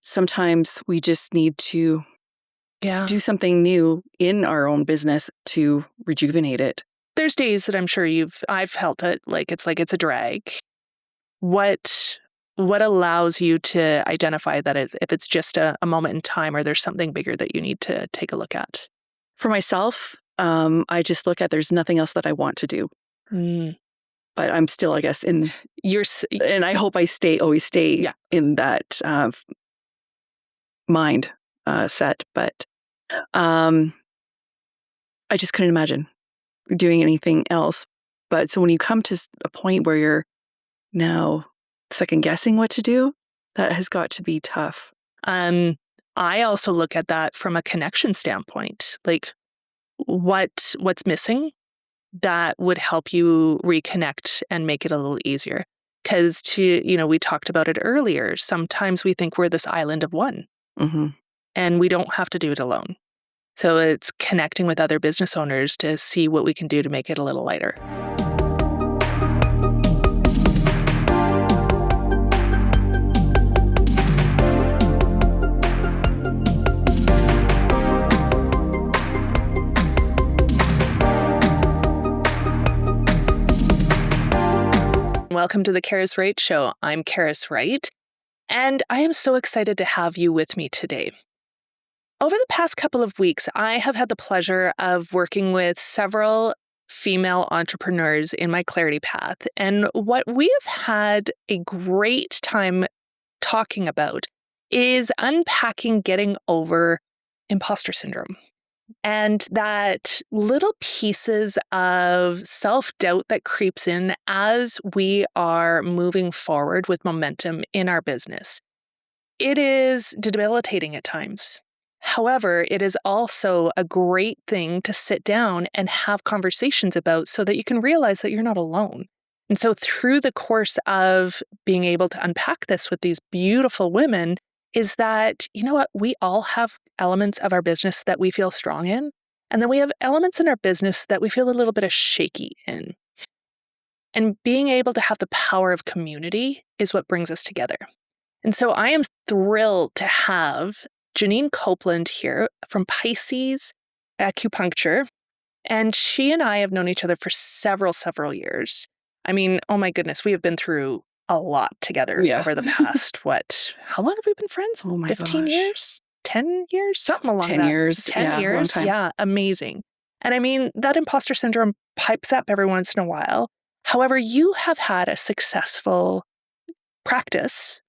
sometimes we just need to Yeah. do something new in our own business to rejuvenate it. There's days that I'm sure I've felt it, like it's a drag. What allows you to identify that if it's just a moment in time or there's something bigger that you need to take a look at? For myself, I just look at there's nothing else that I want to do. But I'm still, I guess, and I hope I always stay in that mind set. But I just couldn't imagine doing anything else. But so when you come to a point where you're now second guessing what to do, that has got to be tough. I also look at that from a connection standpoint. Like what's missing that would help you reconnect and make it a little easier. Because we talked about it earlier. Sometimes we think we're this island of one and we don't have to do it alone. So it's connecting with other business owners to see what we can do to make it a little lighter. Welcome to the Karas Wright Show. I'm Karas Wright, and I am so excited to have you with me today. Over the past couple of weeks, I have had the pleasure of working with several female entrepreneurs in my Clarity Path, and what we have had a great time talking about is unpacking getting over imposter syndrome. And that little pieces of self-doubt that creeps in as we are moving forward with momentum in our business. It is debilitating at times. However, it is also a great thing to sit down and have conversations about so that you can realize that you're not alone. And so through the course of being able to unpack this with these beautiful women is that, you know what, we all have elements of our business that we feel strong in, and then we have elements in our business that we feel a little bit of shaky in. And being able to have the power of community is what brings us together. And so I am thrilled to have Jeannine Coupland here from Pisces Acupuncture, and she and I have known each other for several years. I mean, oh my goodness, we have been through a lot together over the past, how long have we been friends? Oh my 15 gosh. years? 10 years? Something along 10 that. years. 10 years? Long time. Yeah, amazing. And I mean, that imposter syndrome pipes up every once in a while. However, you have had a successful practice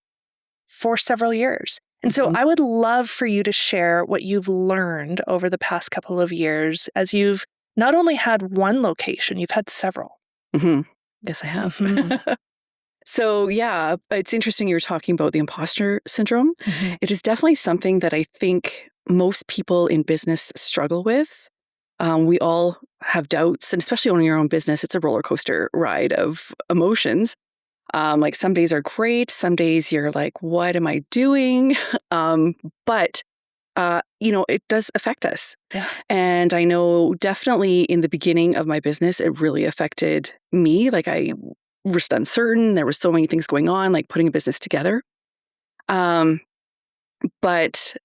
for several years. And so I would love for you to share what you've learned over the past couple of years as you've not only had one location, you've had several. Yes, I have. So yeah, it's interesting you're talking about the imposter syndrome. It is definitely something that I think most people in business struggle with. We all have doubts, and especially owning your own business, it's a roller coaster ride of emotions. Like some days are great, some days you're like, what am I doing? But it does affect us. Yeah. And I know definitely in the beginning of my business, it really affected me. Like I was uncertain. There were so many things going on, like putting a business together. But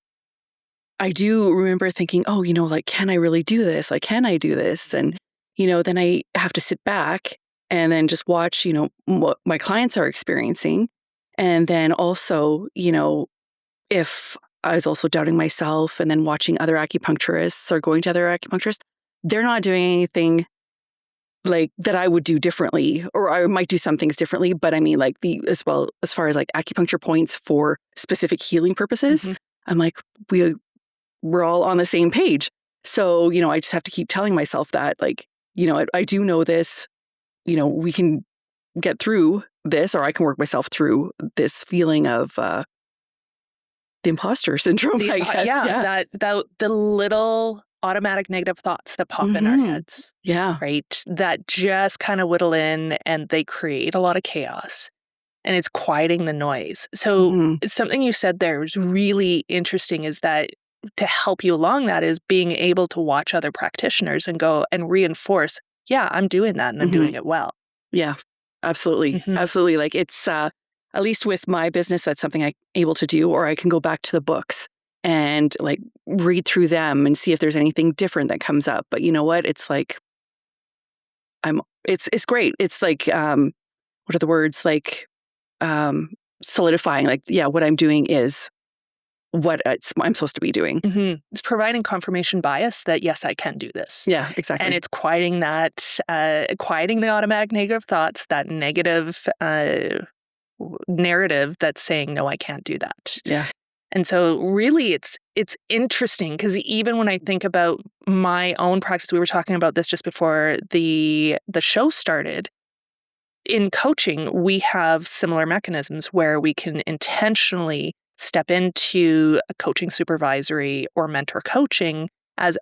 I do remember thinking, oh, like, can I really do this? Like, can I do this? And, then I have to sit back and then just watch, what my clients are experiencing. And then also, if I was also doubting myself and then watching other acupuncturists or going to other acupuncturists, they're not doing anything like that I would do differently, or I might do some things differently. But I mean, like as far as like acupuncture points for specific healing purposes, I'm like, we're all on the same page. So, I just have to keep telling myself that, like, I do know this, we can get through this, or I can work myself through this feeling of the imposter syndrome, I guess. Yeah, that the little automatic negative thoughts that pop in our heads. Yeah. Right? That just kind of whittle in and they create a lot of chaos. And it's quieting the noise. So something you said there was really interesting is that to help you along that is being able to watch other practitioners and go and reinforce, yeah, I'm doing that and I'm doing it well. Yeah, absolutely. Absolutely. Like it's, at least with my business, that's something I'm able to do, or I can go back to the books and like read through them and see if there's anything different that comes up. But you know what? It's like, it's great. It's like, what are the words? Like, solidifying, like, yeah, what I'm doing is what I'm supposed to be doing. Mm-hmm. It's providing confirmation bias that, yes, I can do this. Yeah, exactly. And it's quieting the automatic negative thoughts, that negative narrative that's saying, no, I can't do that. Yeah. And so really it's interesting because even when I think about my own practice, we were talking about this just before the show started. In coaching, we have similar mechanisms where we can intentionally step into a coaching supervisory or mentor coaching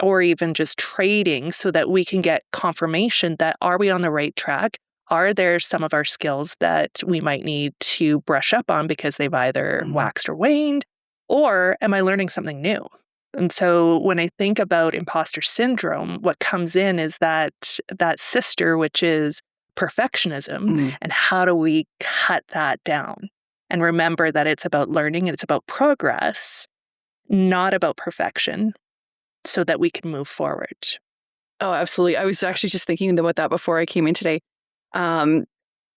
or even just trading so that we can get confirmation that are we on the right track? Are there some of our skills that we might need to brush up on because they've either waxed or waned? Or am I learning something new? And so when I think about imposter syndrome, what comes in is that sister, which is perfectionism, and how do we cut that down? And remember that it's about learning and it's about progress, not about perfection, so that we can move forward. Oh, absolutely. I was actually just thinking about that before I came in today.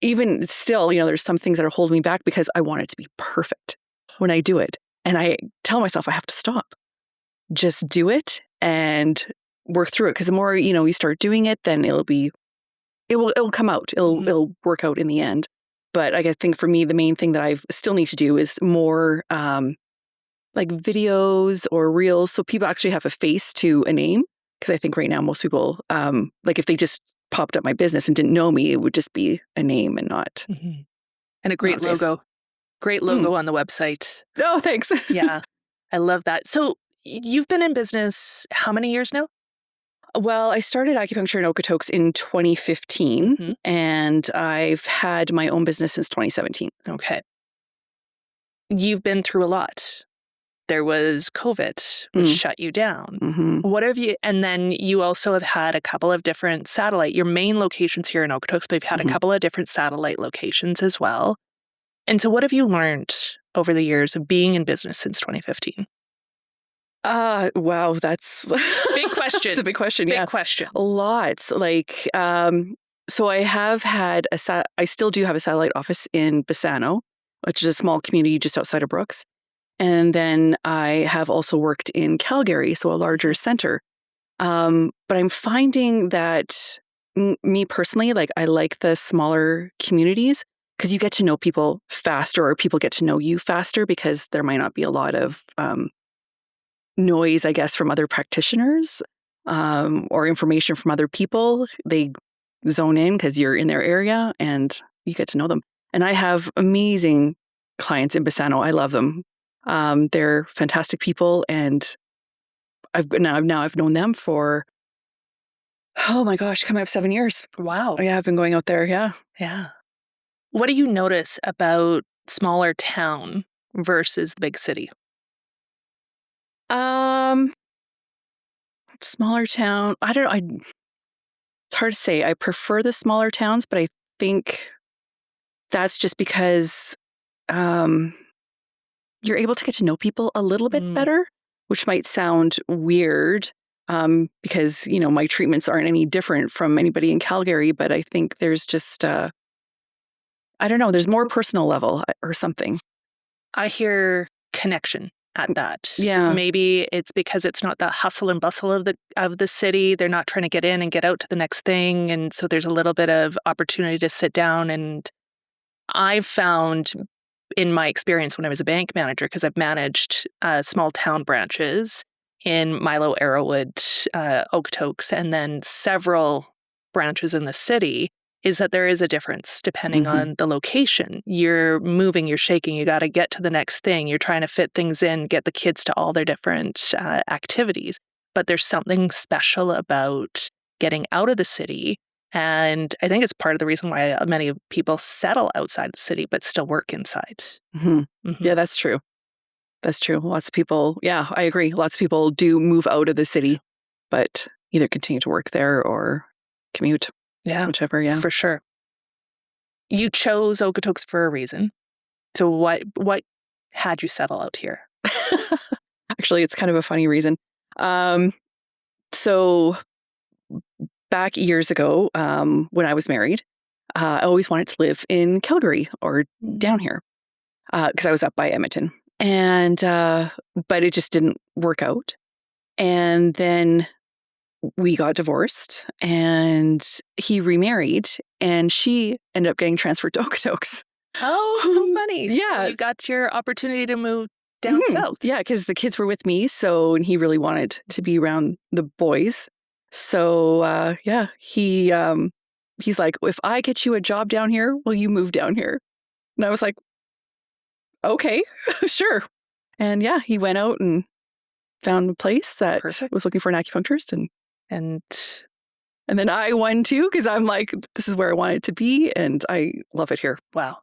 Even still, there's some things that are holding me back because I want it to be perfect when I do it. And I tell myself I have to stop. Just do it and work through it. Because the more, you start doing it, then it'll come out. It'll work out in the end. But I think for me, the main thing that I still need to do is more like videos or reels. So people actually have a face to a name. Because I think right now most people, like if they just popped up my business and didn't know me, it would just be a name and not. And a great logo. Great logo on the website. Oh, thanks. Yeah, I love that. So you've been in business how many years now? Well, I started acupuncture in Okotoks in 2015, and I've had my own business since 2017. Okay. You've been through a lot. There was COVID, which shut you down. What have you, and then you also have had a couple of different your main locations here in Okotoks, but you've had a couple of different satellite locations as well. And so what have you learned over the years of being in business since 2015? Wow, that's big question. It's a big question. Big question. Lots. Like, so I have had I still do have a satellite office in Bassano, which is a small community just outside of Brooks. And then I have also worked in Calgary, so a larger center. But I'm finding that me personally, like I like the smaller communities because you get to know people faster, or people get to know you faster because there might not be a lot of noise, I guess, from other practitioners or information from other people. They zone in because you're in their area and you get to know them. And I have amazing clients in Bassano. I love them. They're fantastic people, and I've known them for, oh my gosh, coming up 7 years. Wow. Yeah, I've been going out there. Yeah. Yeah. What do you notice about smaller town versus the big city? Smaller town. I don't know. It's hard to say. I prefer the smaller towns, but I think that's just because you're able to get to know people a little bit better, which might sound weird because, my treatments aren't any different from anybody in Calgary, but I think there's just, I don't know, there's more personal level or something. I hear connection at that. Yeah. Maybe it's because it's not the hustle and bustle of the city. They're not trying to get in and get out to the next thing. And so there's a little bit of opportunity to sit down. And I've found in my experience when I was a bank manager, because I've managed small town branches in Milo, Arrowwood, Okotoks, and then several branches in the city, is that there is a difference depending on the location. You're moving, you're shaking, you got to get to the next thing. You're trying to fit things in, get the kids to all their different activities. But there's something special about getting out of the city. And I think it's part of the reason why many people settle outside the city but still work inside. Yeah, that's true. That's true. Lots of people, yeah, I agree. Lots of people do move out of the city, but either continue to work there or commute. Yeah, whichever, yeah. For sure. You chose Okotoks for a reason. So what had you settle out here? Actually, it's kind of a funny reason. So back years ago, when I was married, I always wanted to live in Calgary or down here because I was up by Edmonton. And but it just didn't work out. And then we got divorced and he remarried and she ended up getting transferred to Okotoks. Oh, so funny. Yeah. So you got your opportunity to move down south. Yeah, because the kids were with me. So, and he really wanted to be around the boys. So, yeah, he's like, if I get you a job down here, will you move down here? And I was like, okay, sure. And yeah, he went out and found a place that was looking for an acupuncturist. And then I won too, because I'm like, this is where I wanted to be. And I love it here. Wow.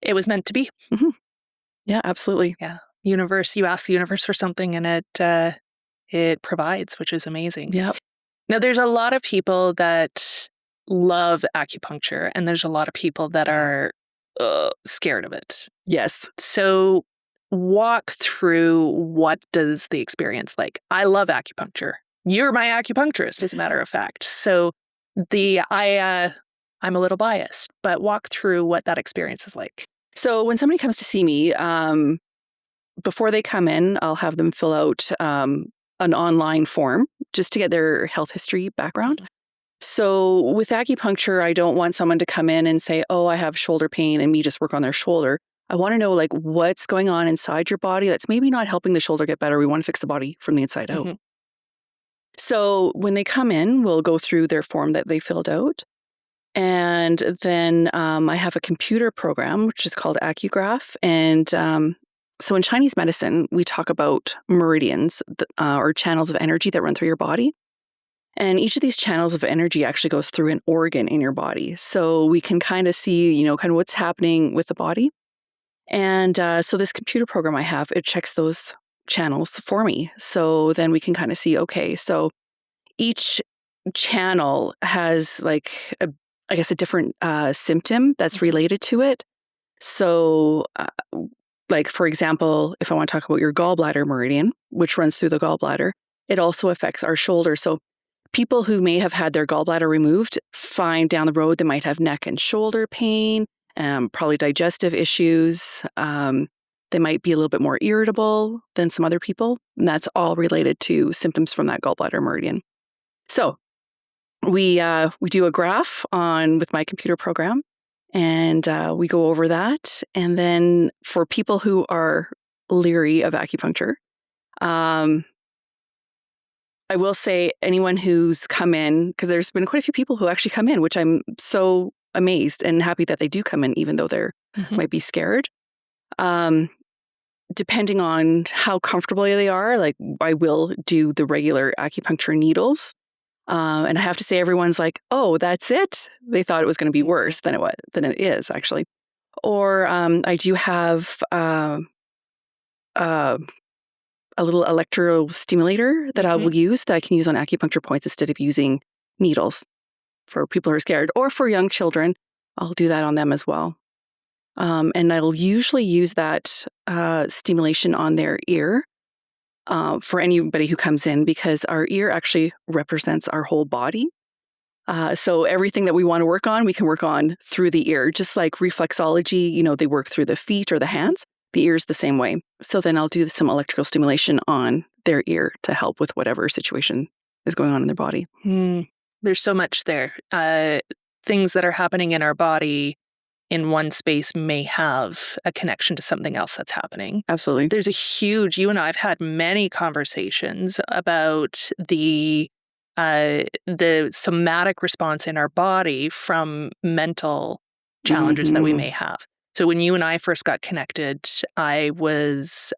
It was meant to be. Mm-hmm. Yeah, absolutely. Yeah. Universe, you ask the universe for something and it provides, which is amazing. Yeah. Now, there's a lot of people that love acupuncture and there's a lot of people that are scared of it. Yes. So walk through, what does the experience like? I love acupuncture. You're my acupuncturist, as a matter of fact. So I'm a little biased, but walk through what that experience is like. So when somebody comes to see me, before they come in, I'll have them fill out an online form just to get their health history background. So with acupuncture, I don't want someone to come in and say, oh, I have shoulder pain, and me just work on their shoulder. I want to know like what's going on inside your body that's maybe not helping the shoulder get better. We want to fix the body from the inside out. So when they come in, we'll go through their form that they filled out. And then I have a computer program, which is called Acugraph. And so in Chinese medicine, we talk about meridians or channels of energy that run through your body. And each of these channels of energy actually goes through an organ in your body. So we can kind of see, kind of what's happening with the body. And so this computer program I have, it checks those channels for me. So then we can kind of see, okay, so each channel has like, I guess, a different symptom that's related to it. So like, for example, if I want to talk about your gallbladder meridian, which runs through the gallbladder, it also affects our shoulder. So people who may have had their gallbladder removed find down the road they might have neck and shoulder pain, probably digestive issues. They might be a little bit more irritable than some other people. And that's all related to symptoms from that gallbladder meridian. So we do a graph with my computer program, and we go over that. And then for people who are leery of acupuncture, I will say anyone who's come in, because there's been quite a few people who actually come in, which I'm so amazed and happy that they do come in, even though they're might be scared. Depending on how comfortable they are, like I will do the regular acupuncture needles. And I have to say, everyone's like, oh, that's it. They thought it was going to be worse than it is actually. Or I do have a little electrostimulator that I will use that I can use on acupuncture points instead of using needles for people who are scared. Or for young children, I'll do that on them as well. And I'll usually use that stimulation on their ear for anybody who comes in, because our ear actually represents our whole body. So everything that we want to work on, we can work on through the ear. Just like reflexology, they work through the feet or the hands. The ear's the same way. So then I'll do some electrical stimulation on their ear to help with whatever situation is going on in their body. There's so much there. Things that are happening in our body in one space may have a connection to something else that's happening. Absolutely. There's you and I have had many conversations about the somatic response in our body from mental challenges that we may have. So when you and I first got connected, I was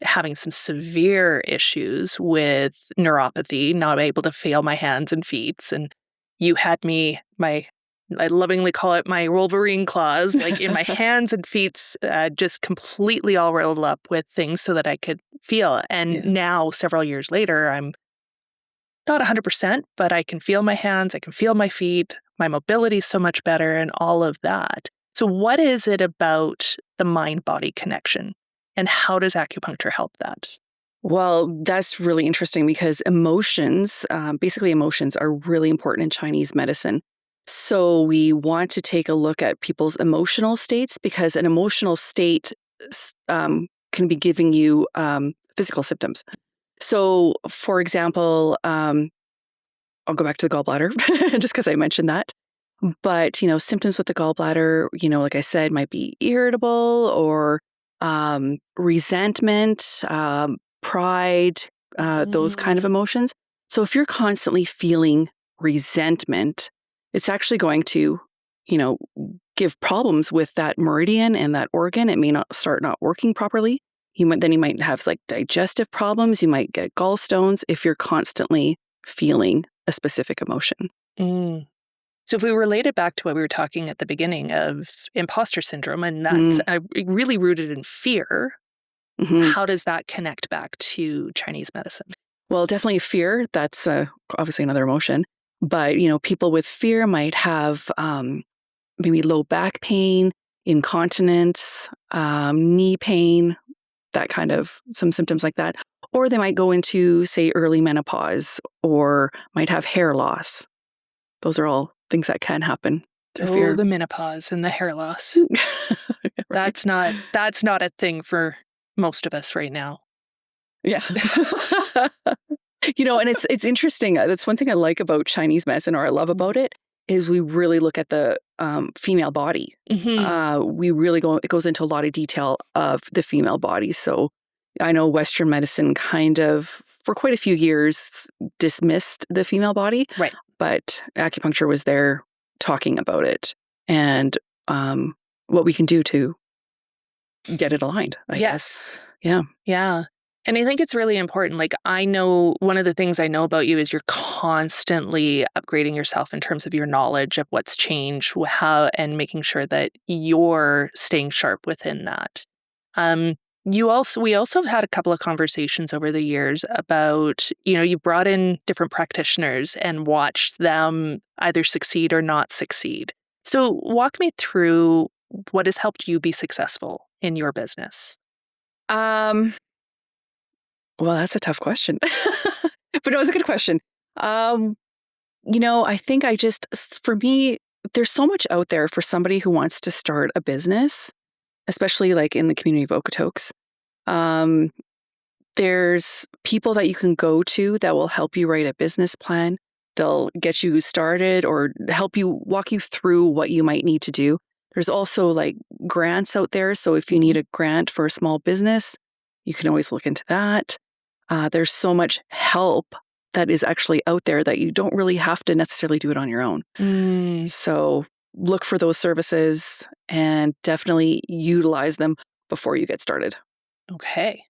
having some severe issues with neuropathy, not able to feel my hands and feet. And you had me, I lovingly call it my Wolverine claws, like in my hands and feet, just completely all rolled up with things so that I could feel. And now, several years later, I'm not 100%, but I can feel my hands, I can feel my feet, my mobility is so much better, and all of that. So what is it about the mind-body connection, and how does acupuncture help that? Well, that's really interesting because basically emotions are really important in Chinese medicine. So we want to take a look at people's emotional states because an emotional state can be giving you physical symptoms. So, for example, I'll go back to the gallbladder just because I mentioned that. But, symptoms with the gallbladder, like I said, might be irritable or resentment, pride, those kind of emotions. So if you're constantly feeling resentment, it's actually going to, give problems with that meridian and that organ. It may not start not working properly. Then you might have like digestive problems. You might get gallstones if you're constantly feeling a specific emotion. Mm. So if we relate it back to what we were talking at the beginning of imposter syndrome, and that's really rooted in fear, how does that connect back to Chinese medicine? Well, definitely fear. That's obviously another emotion. But, people with fear might have maybe low back pain, incontinence, knee pain, that kind of some symptoms like that. Or they might go into, say, early menopause or might have hair loss. Those are all things that can happen through fear. The menopause and the hair loss. Right. That's not a thing for most of us right now. Yeah. And it's interesting. That's one thing I like about Chinese medicine, or I love about it, is we really look at the female body. It goes into a lot of detail of the female body. So I know Western medicine kind of, for quite a few years, dismissed the female body. Right. But acupuncture was there talking about it and what we can do to get it aligned, I guess. Yeah. Yeah. And I think it's really important. Like, I know one of the things I know about you is you're constantly upgrading yourself in terms of your knowledge of what's changed, and making sure that you're staying sharp within that. We also have had a couple of conversations over the years about, you brought in different practitioners and watched them either succeed or not succeed. So walk me through what has helped you be successful in your business. Well, that's a tough question. But no, it's a good question. I think for me, there's so much out there for somebody who wants to start a business, especially like in the community of Okotoks. There's people that you can go to that will help you write a business plan. They'll get you started or walk you through what you might need to do. There's also like grants out there. So if you need a grant for a small business, you can always look into that. There's so much help that is actually out there that you don't really have to necessarily do it on your own. So look for those services and definitely utilize them before you get started. Okay.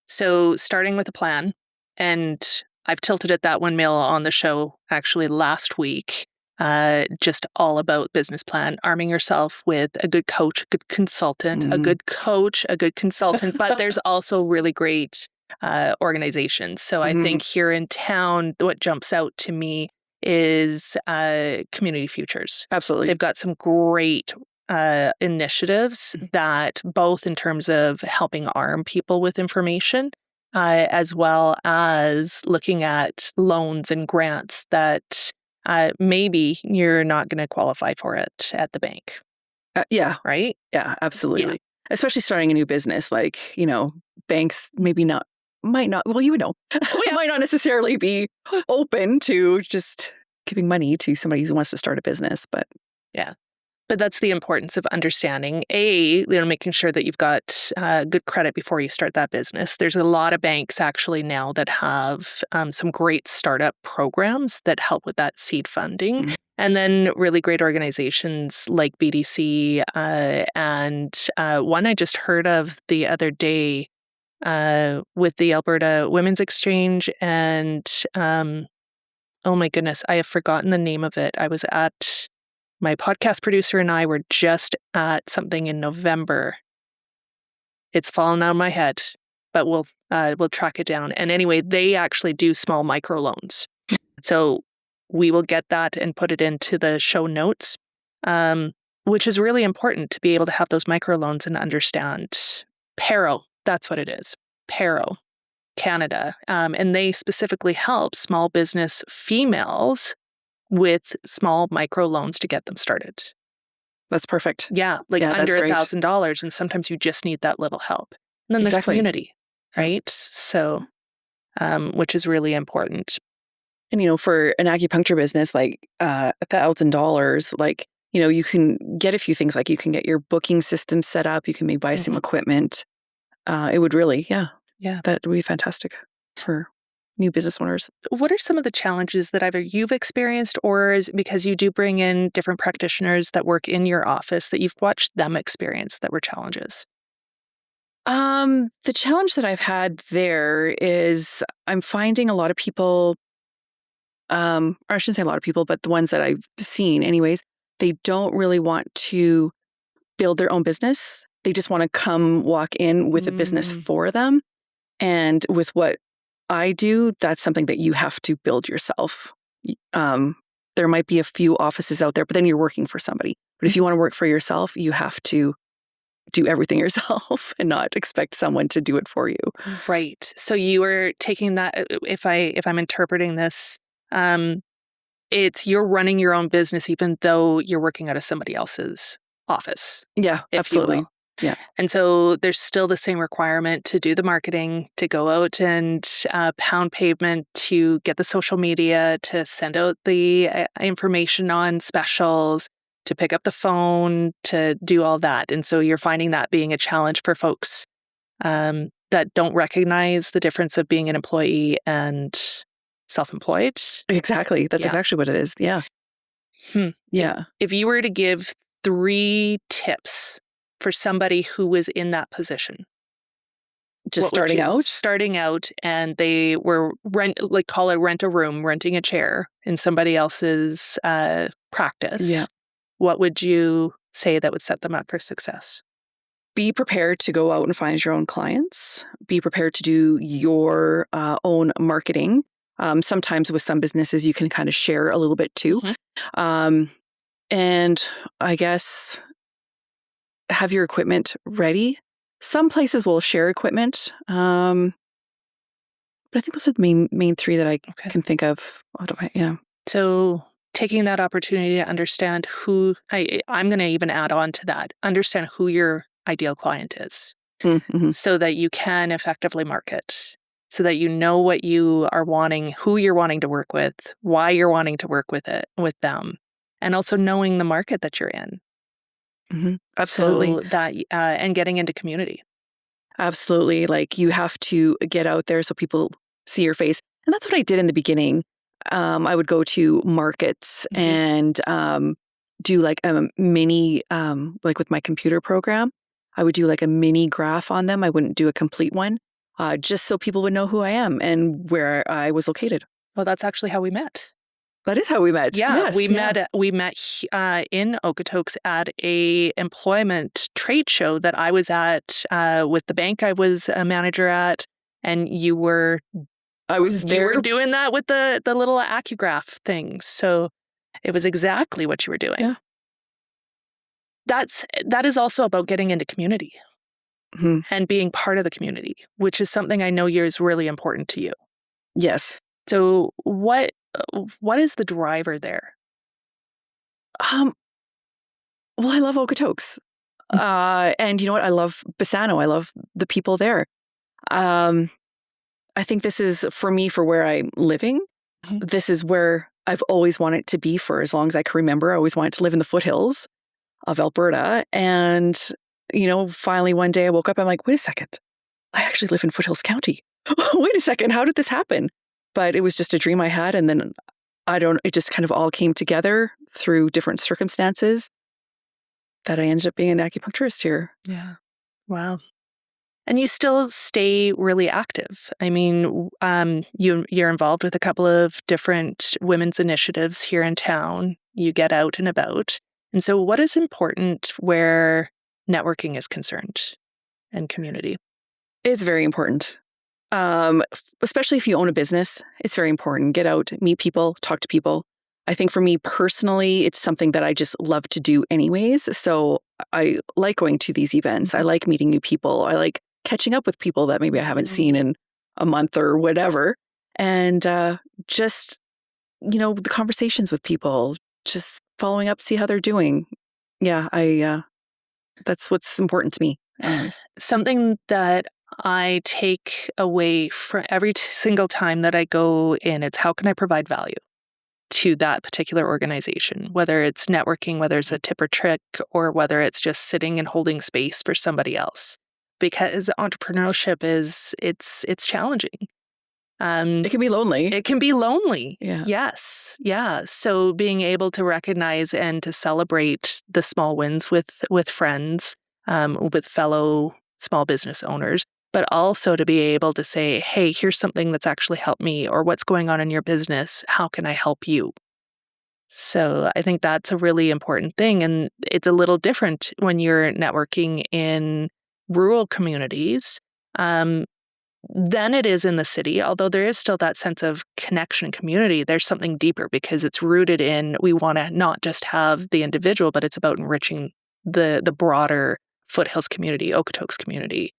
So starting with a plan, and I've tilted at that one mail on the show actually last week, just all about business plan, arming yourself with a good coach, a good consultant, a good coach, a good consultant, but there's also really great organizations. So I think here in town, what jumps out to me is Community Futures. Absolutely. They've got some great initiatives that both in terms of helping arm people with information, as well as looking at loans and grants that maybe you're not going to qualify for it at the bank. Yeah. Right? Yeah, absolutely. Yeah. Especially starting a new business, like, banks might not, well, you would know, might not necessarily be open to just giving money to somebody who wants to start a business, but. Yeah. But that's the importance of understanding, making sure that you've got good credit before you start that business. There's a lot of banks actually now that have some great startup programs that help with that seed funding. And then really great organizations like BDC and one I just heard of the other day with the Alberta Women's Exchange and, oh my goodness, I have forgotten the name of it. My podcast producer and I were just at something in November. It's fallen out of my head, but we'll track it down. And anyway, they actually do small microloans. So we will get that and put it into the show notes. which is really important to be able to have those microloans and understand Paro. That's what it is. Paro Canada. And they specifically help small business females with small microloans to get them started. That's perfect. Yeah, like Yeah, under that's great. $1,000. And sometimes you just need that little help. And then there's Exactly. community, right? So, which is really important. And, for an acupuncture business, like $1,000, like, you can get a few things, like you can get your booking system set up, you can maybe buy some equipment. It would really, that would be fantastic for new business owners. What are some of the challenges that either you've experienced or is because you do bring in different practitioners that work in your office that you've watched them experience that were challenges? The challenge that I've had there is I'm finding a lot of people, or I shouldn't say a lot of people, but the ones that I've seen anyways, they don't really want to build their own business. They just want to walk in with a business for them. And with what I do, that's something that you have to build yourself. There might be a few offices out there, but then you're working for somebody. But if you want to work for yourself, you have to do everything yourself and not expect someone to do it for you. Right. So you were taking that, if I'm interpreting this, it's you're running your own business even though you're working out of somebody else's office. Yeah, absolutely. Yeah. And so there's still the same requirement to do the marketing, to go out and pound pavement, to get the social media, to send out the information on specials, to pick up the phone, to do all that. And so you're finding that being a challenge for folks that don't recognize the difference of being an employee and self-employed. Exactly. That's exactly what it is. Yeah. Yeah. If you were to give 3 tips for somebody who was in that position, just starting out, and they were rent a room, renting a chair in somebody else's practice. Yeah. What would you say that would set them up for success? Be prepared to go out and find your own clients. Be prepared to do your own marketing. Sometimes with some businesses, you can kind of share a little bit too. And I guess have your equipment ready. Some places will share equipment. But I think those are the main 3 that I can think of. Yeah. So taking that opportunity to understand who, I'm going to even add on to that, understand who your ideal client is so that you can effectively market, so that you know what you are wanting, who you're wanting to work with, why you're wanting to work with them, and also knowing the market that you're in. Absolutely. So that, and getting into community. Absolutely. Like you have to get out there so people see your face. And that's what I did in the beginning. I would go to markets and do like a mini, like with my computer program, I would do like a mini graph on them. I wouldn't do a complete one, just so people would know who I am and where I was located. Well, that's actually how we met. That is how we met. Yeah, yes, we met in Okotoks at a employment trade show that I was at with the bank I was a manager at, and you were doing that with the little AccuGraph thing. So it was exactly what you were doing. Yeah. That is also about getting into community and being part of the community, which is something I know is really important to you. Yes. So what is the driver there? Well, I love Okotoks. And you know what? I love Bassano. I love the people there. I think this is, for me, for where I'm living, this is where I've always wanted to be for as long as I can remember. I always wanted to live in the foothills of Alberta. And, finally one day I woke up, I'm like, wait a second. I actually live in Foothills County. Wait a second. How did this happen? But it was just a dream I had. And then it just kind of all came together through different circumstances that I ended up being an acupuncturist here. Yeah. Wow. And you still stay really active. I mean, you're involved with a couple of different women's initiatives here in town. You get out and about. And so what is important where networking is concerned and community? It's very important. Especially if you own a business, it's very important. Get out, meet people, talk to people. I think for me personally, it's something that I just love to do anyways. So I like going to these events. I like meeting new people. I like catching up with people that maybe I haven't seen in a month or whatever. And just, the conversations with people, just following up, see how they're doing. Yeah, that's what's important to me. Anyways. Something that I take away from every single time that I go in, it's how can I provide value to that particular organization, whether it's networking, whether it's a tip or trick, or whether it's just sitting and holding space for somebody else. Because entrepreneurship it's challenging. It can be lonely. It can be lonely. Yeah. Yes. Yeah. So being able to recognize and to celebrate the small wins with friends, with fellow small business owners, but also to be able to say, hey, here's something that's actually helped me, or what's going on in your business. How can I help you? So I think that's a really important thing. And it's a little different when you're networking in rural communities than it is in the city, although there is still that sense of connection and community. There's something deeper because it's rooted in we want to not just have the individual, but it's about enriching the broader Foothills community, Okotoks community,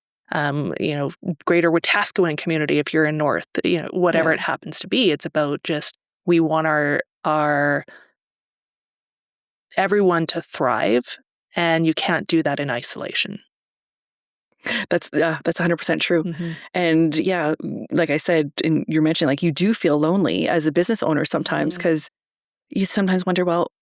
greater Wetaskiwin community if you're in North, whatever it happens to be. It's about just we want our everyone to thrive, and you can't do that in isolation. That's 100% true. Mm-hmm. And yeah, like I said, and you're mentioning, like, you do feel lonely as a business owner sometimes because you sometimes wonder, well,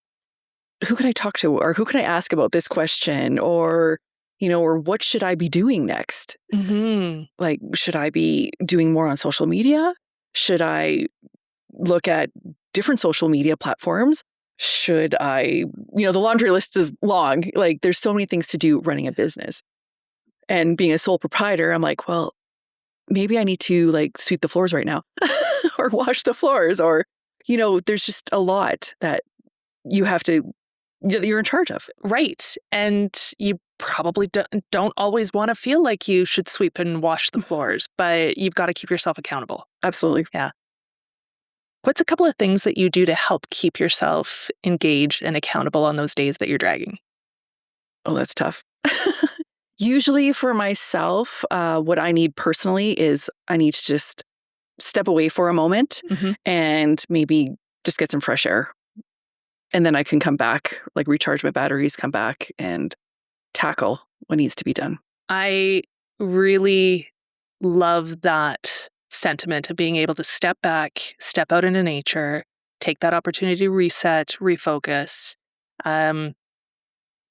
who can I talk to, or who can I ask about this question, or what should I be doing next? Mm-hmm. Like, should I be doing more on social media? Should I look at different social media platforms? Should I, the laundry list is long. Like, there's so many things to do running a business. And being a sole proprietor, I'm like, well, maybe I need to sweep the floors right now or wash the floors, or, there's just a lot that you're in charge of. Right. And you probably don't always want to feel like you should sweep and wash the floors, but you've got to keep yourself accountable. Absolutely. Yeah. What's a couple of things that you do to help keep yourself engaged and accountable on those days that you're dragging? Oh, that's tough. Usually for myself, what I need personally is I need to just step away for a moment and maybe just get some fresh air. And then I can come back, recharge my batteries, come back and tackle what needs to be done. I really love that sentiment of being able to step back, step out into nature, take that opportunity to reset, refocus, and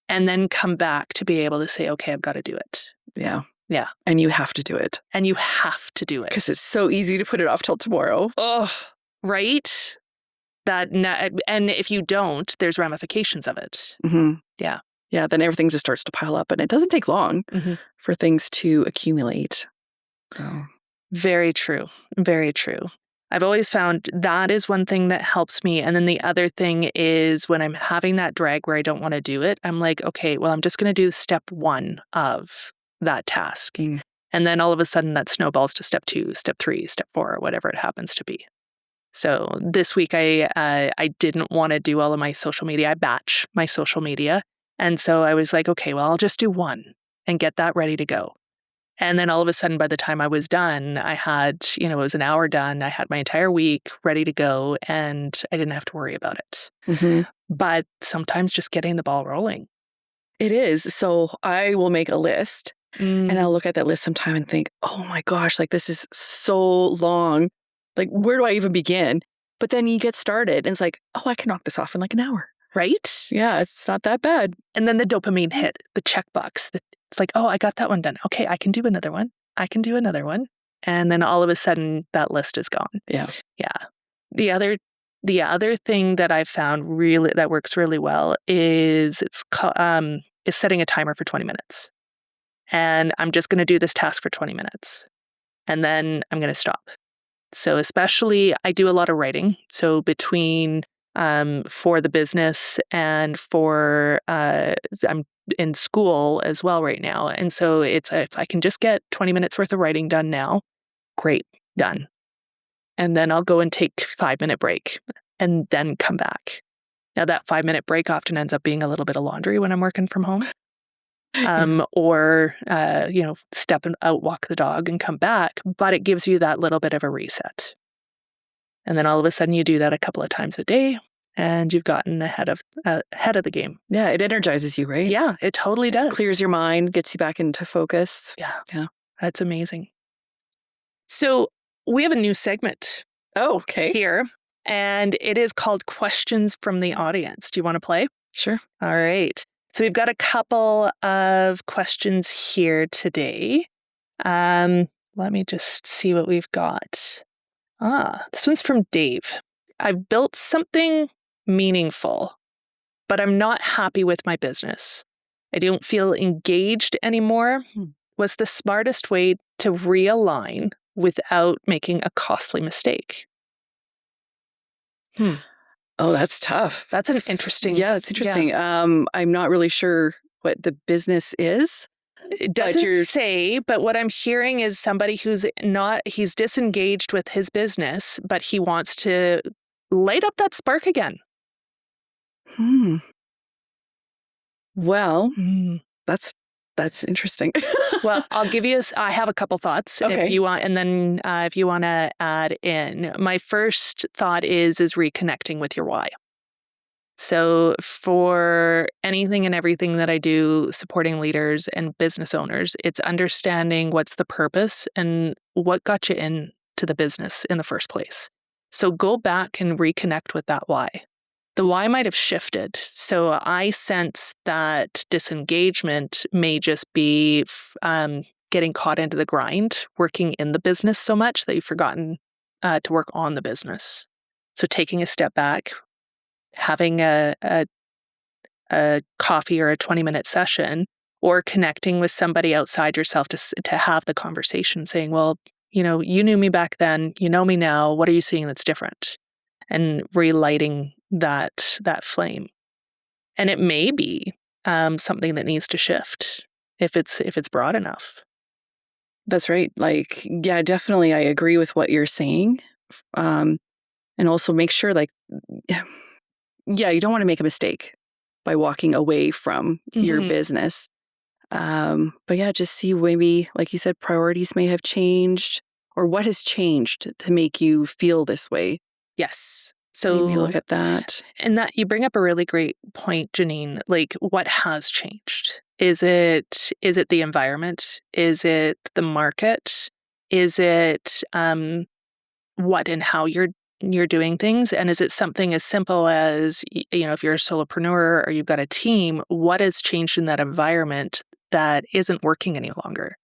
then come back to be able to say, okay, I've got to do it. Yeah. Yeah. And you have to do it. And you have to do it. Because it's so easy to put it off till tomorrow. Oh, right? And if you don't, there's ramifications of it. Mm-hmm. Yeah. Yeah, then everything just starts to pile up, and it doesn't take long for things to accumulate. Oh. Very true. Very true. I've always found that is one thing that helps me. And then the other thing is when I'm having that drag where I don't want to do it, I'm like, okay, well, I'm just going to do step 1 of that task. And then all of a sudden that snowballs to step 2, step 3, step 4, or whatever it happens to be. So this week I didn't want to do all of my social media. I batch my social media. And so I was like, okay, well, I'll just do 1 and get that ready to go. And then all of a sudden, by the time I was done, I had, it was an hour done. I had my entire week ready to go, and I didn't have to worry about it. But sometimes just getting the ball rolling. It is. So I will make a list, and I'll look at that list sometime and think, oh my gosh, this is so long. Where do I even begin? But then you get started, and it's like, oh, I can knock this off in an hour. Right? Yeah, it's not that bad. And then the dopamine hit, the checkbox. It's like, oh, I got that one done. Okay, I can do another one. I can do another one. And then all of a sudden, that list is gone. Yeah. Yeah. The other thing that I've found really that works really well is is setting a timer for 20 minutes. And I'm just going to do this task for 20 minutes. And then I'm going to stop. So especially, I do a lot of writing. So between for the business and for I'm in school as well right now. And so if I can just get 20 minutes worth of writing done now, great, done. And then I'll go and take 5-minute break. and then come back. Now, that 5-minute break often ends up being a little bit of laundry when I'm working from home. Or, step out, walk the dog and come back, but it gives you that little bit of a reset. And then all of a sudden you do that a couple of times a day and you've gotten ahead of the game. Yeah, it energizes you, right? Yeah, it totally does. Clears your mind, gets you back into focus. Yeah. That's amazing. So we have a new segment here, and it is called Questions from the Audience. Do you want to play? Sure. All right. So we've got a couple of questions here today. Let me just see what we've got. This one's from Dave. I've built something meaningful, but I'm not happy with my business. I don't feel engaged anymore. What's the smartest way to realign without making a costly mistake? Oh, that's tough. That's an interesting. Yeah, that's interesting. I'm not really sure what the business is. It doesn't say, but what I'm hearing is somebody he's disengaged with his business, but he wants to light up that spark again. Well, that's interesting. Well, I'll give you, I have a couple thoughts if you want, and then if you want to add in. My first thought is reconnecting with your why. So for anything and everything that I do supporting leaders and business owners, it's understanding what's the purpose and what got you into the business in the first place. So go back and reconnect with that why. The why might have shifted. So I sense that disengagement may just be getting caught into the grind, working in the business so much that you've forgotten to work on the business. So taking a step back, having a coffee or a 20-minute session, or connecting with somebody outside yourself to have the conversation, saying, well, you knew me back then, you know me now, what are you seeing that's different? And relighting that flame. And it may be something that needs to shift if it's broad enough. That's right. Yeah, definitely. I agree with what you're saying. And also make sure you don't want to make a mistake by walking away from your business. But yeah, just see maybe, like you said, priorities may have changed, or what has changed to make you feel this way. Yes. So maybe look at that. And that you bring up a really great point, Jeannine. What has changed? Is it the environment? Is it the market? Is it what and how you're doing things? And is it something as simple as, if you're a solopreneur or you've got a team, what has changed in that environment that isn't working any longer?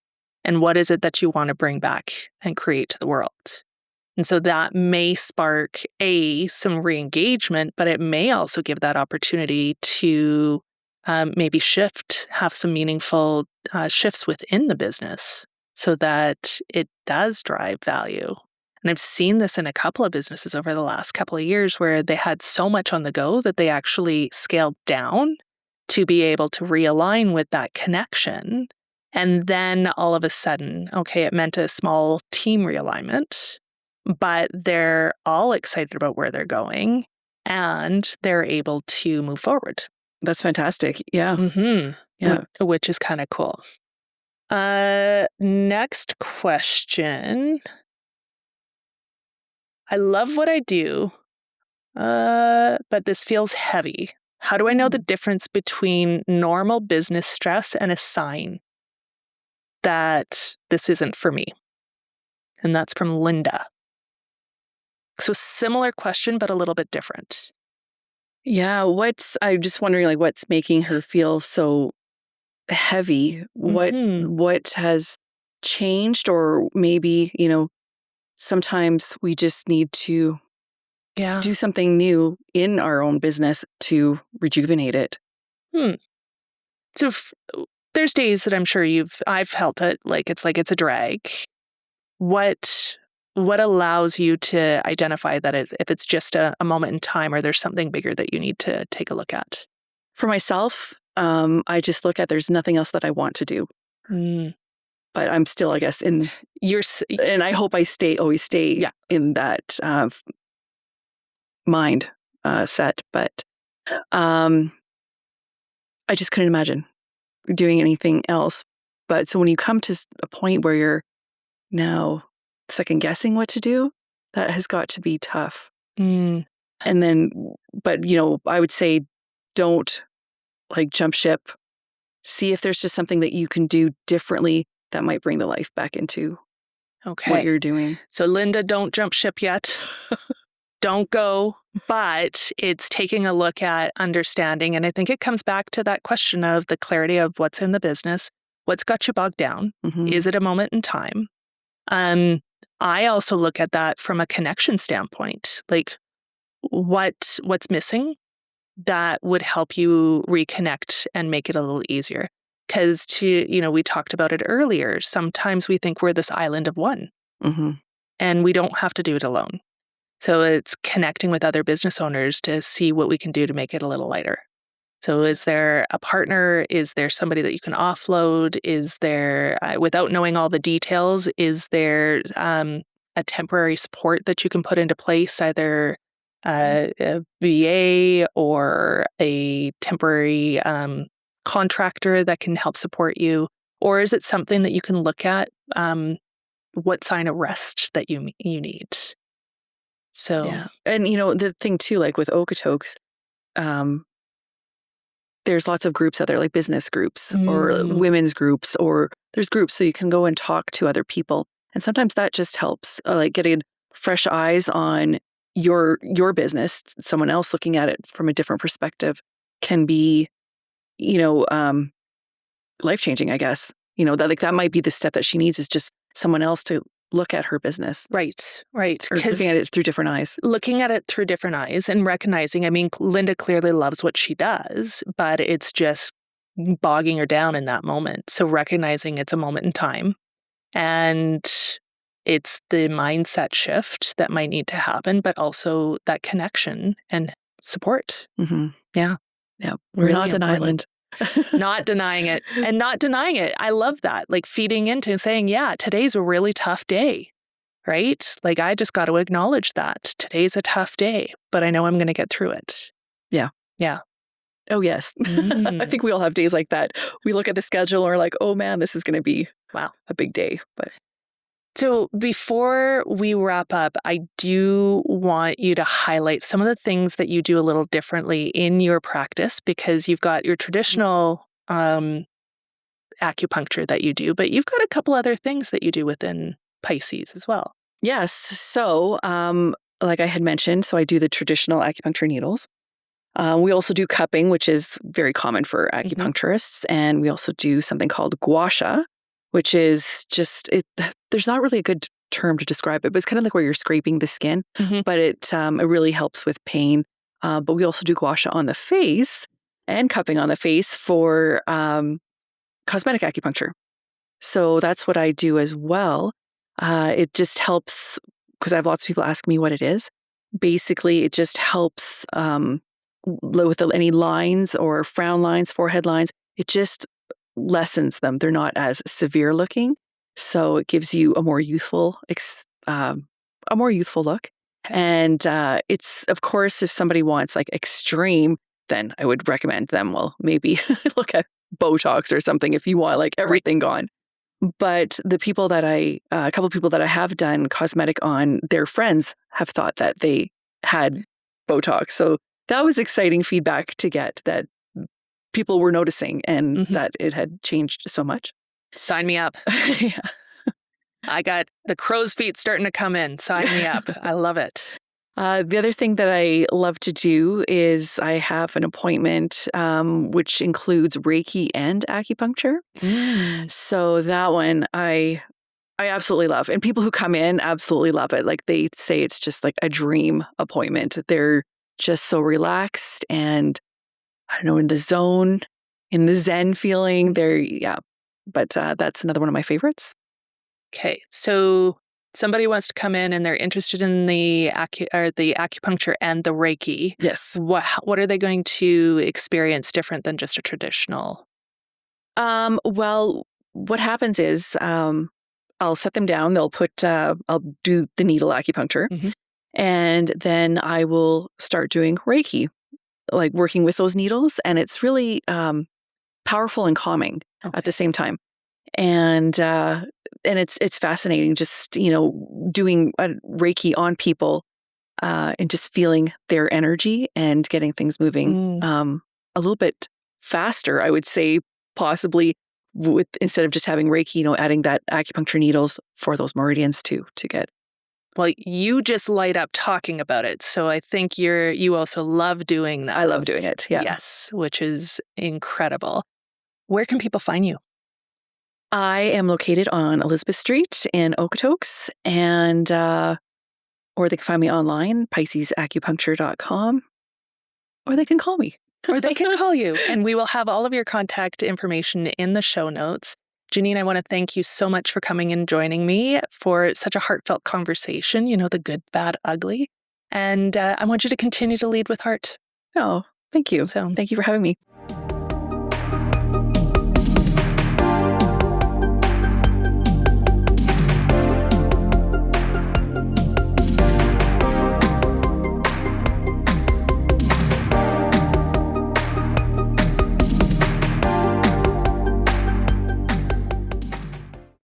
And what is it that you want to bring back and create to the world? And so that may spark some re-engagement, but it may also give that opportunity to maybe have some meaningful shifts within the business so that it does drive value. And I've seen this in a couple of businesses over the last couple of years where they had so much on the go that they actually scaled down to be able to realign with that connection. And then all of a sudden, it meant a small team realignment, but they're all excited about where they're going and they're able to move forward. That's fantastic. Yeah. Yeah. Which is kind of cool. Next question. I love what I do, but this feels heavy. How do I know the difference between normal business stress and a sign that this isn't for me? And that's from Linda. So similar question, but a little bit different. Yeah. I'm just wondering, what's making her feel so heavy? What has changed? Or maybe, sometimes we just need to do something new in our own business to rejuvenate it. So there's days that I'm sure I've felt it it's a drag. What allows you to identify that if it's just a moment in time or there's something bigger that you need to take a look at? For myself, I just look at there's nothing else that I want to do. But I'm still, I guess, and I hope I always stay in that mind set. But I just couldn't imagine doing anything else. But so when you come to a point where you're now second guessing what to do, that has got to be tough. Mm. And then, but I would say don't jump ship. See if there's just something that you can do differently that might bring the life back into what you're doing. So Linda, don't jump ship yet. Don't go, but it's taking a look at understanding. And I think it comes back to that question of the clarity of what's in the business, what's got you bogged down. Mm-hmm. Is it a moment in time? I also look at that from a connection standpoint, like what's missing that would help you reconnect and make it a little easier. Because we talked about it earlier. Sometimes we think we're this island of one, Mm-hmm. and we don't have to do it alone. So it's connecting with other business owners to see what we can do to make it a little lighter. So is there a partner? Is there somebody that you can offload? Is there, without knowing all the details, is there a temporary support that you can put into place, either a VA or a temporary contractor that can help support you? Or is it something that you can look at, what sign of rest that you need? So, yeah. And the thing too, like with Okotoks, there's lots of groups out there, like business groups or women's groups, or there's groups so you can go and talk to other people. And sometimes that just helps, like getting fresh eyes on your business, someone else looking at it from a different perspective can be, life-changing, I guess. That might be the step that she needs, is just someone else to look at her business. Right. Or looking at it through different eyes. Looking at it through different eyes and recognizing, Linda clearly loves what she does, but it's just bogging her down in that moment. So recognizing it's a moment in time, and it's the mindset shift that might need to happen, but also that connection and support. Mm-hmm. Yeah. Yeah. We're Really not an important. island. Not denying it. And not denying it. I love that. Like feeding into and saying, yeah, today's a really tough day, right? Like I just got to acknowledge that. Today's a tough day, but I know I'm going to get through it. Yeah. Yeah. Oh, yes. I think we all have days like that. We look at the schedule and we're like, oh man, this is going to be a big day. But so before we wrap up, I do want you to highlight some of the things that you do a little differently in your practice, because you've got your traditional acupuncture that you do, but you've got a couple other things that you do within Pisces as well. yes. So, like I had mentioned, so I do the traditional acupuncture needles. We also do cupping, which is very common for acupuncturists. And we also do something called gua sha, which is just, there's not really a good term to describe it, but it's kind of like where you're scraping the skin, but it really helps with pain. But we also do gua sha on the face and cupping on the face for cosmetic acupuncture. So that's what I do as well. It just helps, because I have lots of people ask me what it is. Basically, it just helps with any lines or frown lines, forehead lines. It just lessens them. They're not as severe looking. So it gives you a more youthful look. And it's, of course, if somebody wants like extreme, then I would recommend them, well, maybe look at Botox or something if you want like everything gone. But the people that a couple of people that I have done cosmetic on, their friends have thought that they had Botox. So that was exciting feedback to get, that people were noticing and that it had changed so much. Sign me up. Yeah. I got the crow's feet starting to come in. Sign me up. I love it. The other thing that I love to do is I have an appointment which includes Reiki and acupuncture. So that one I absolutely love. And people who come in absolutely love it. Like they say it's just like a dream appointment. They're just so relaxed and, I don't know, in the zone, in the Zen feeling. But that's another one of my favorites. Okay. So somebody wants to come in and they're interested in the acupuncture and the Reiki. Yes. What are they going to experience different than just a traditional? Well, what happens is I'll set them down. They'll I'll do the needle acupuncture. And then I will start doing Reiki, like working with those needles. And it's really powerful and calming at the same time. And it's fascinating just, doing Reiki on people and just feeling their energy and getting things moving a little bit faster, I would say, possibly with instead of just having Reiki, adding that acupuncture needles for those meridians to get. Well, you just light up talking about it. So I think you also love doing that. I love doing it. Yeah. Yes, which is incredible. Where can people find you? I am located on Elizabeth Street in Okotoks, and or they can find me online, piscesacupuncture.com, or they can call me. Or they can call you, and we will have all of your contact information in the show notes. Jeannine, I want to thank you so much for coming and joining me for such a heartfelt conversation, the good, bad, ugly. And I want you to continue to lead with heart. Oh, thank you. So, thank you for having me.